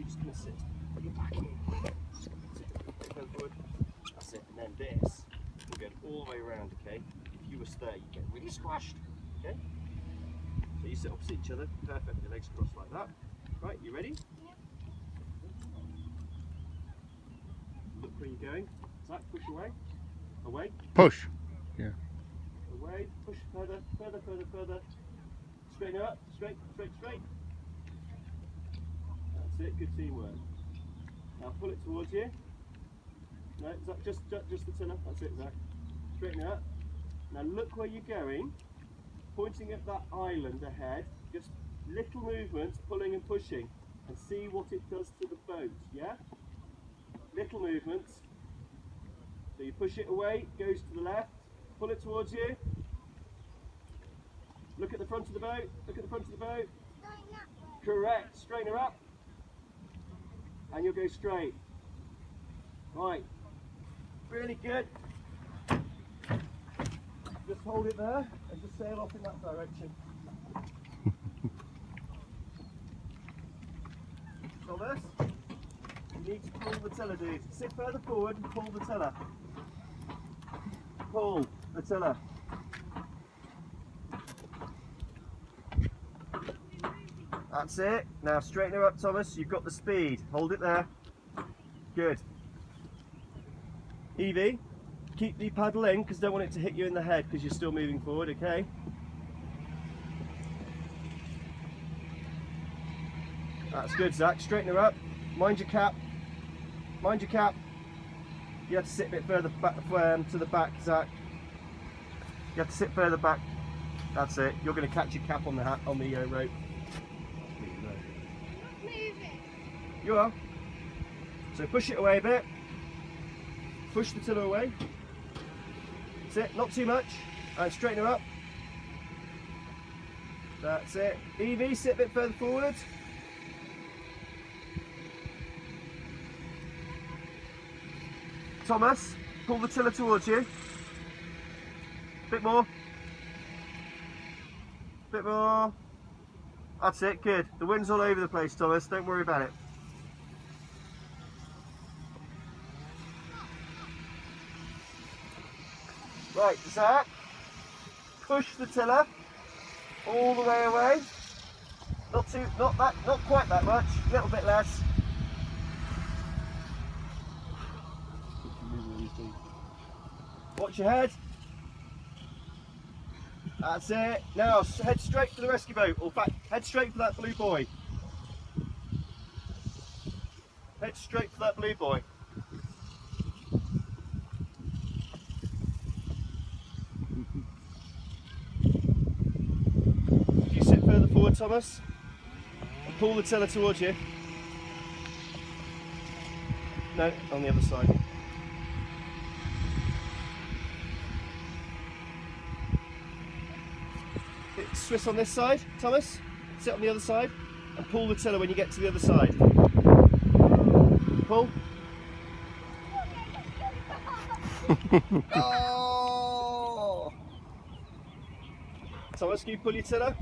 just going to sit, put your back in. Go forward. That's it. And then this will go all the way around, okay? If you were there, you get really squashed, okay? So you sit opposite each other, perfect, with your legs crossed like that. Right, you ready? Look where you're going. Zach, push away. Away. Push. Yeah. Away. Push further, further, further, further. Straighten up. Straight, straight, straight. That's it. Good teamwork. Now pull it towards you. No, Zach, just the tiller. That's it, Zach. Straighten up. Now look where you're going. Pointing at that island ahead. Just little movements, pulling and pushing, and see what it does to the boat. Yeah. Little movements. So you push it away, it goes to the left, pull it towards you. Look at the front of the boat, look at the front of the boat. Correct, straighten her up. And you'll go straight. Right, really good. Just hold it there and just sail off in that direction. Thomas, you need to pull the tiller, dude. Sit further forward and pull the tiller. Pull the tiller. That's it. Now straighten her up, Thomas. You've got the speed. Hold it there. Good. Evie, keep the paddle in because don't want it to hit you in the head because you're still moving forward, okay? That's good, Zach. Straighten her up. Mind your cap. Mind your cap. You have to sit a bit further back to the back, Zach. You have to sit further back. That's it. You're going to catch your cap on the rope. Moving. You are. So push it away a bit. Push the tiller away. That's it. Not too much. And straighten her up. That's it. Evie, sit a bit further forward. Thomas, pull the tiller towards you. Bit more. Bit more. That's it, good. The wind's all over the place, Thomas. Don't worry about it. Right, Zach. Push the tiller all the way away. Not quite that much. A little bit less. Watch your head. That's it. Now head straight for the rescue boat, or in fact, head straight for that blue boy. Head straight for that blue boy. If you sit further forward, Thomas, and pull the tiller towards you. No, on the other side. Swiss on this side, Thomas. Sit on the other side and pull the tiller when you get to the other side. Pull. Oh! Thomas, can you pull your tiller?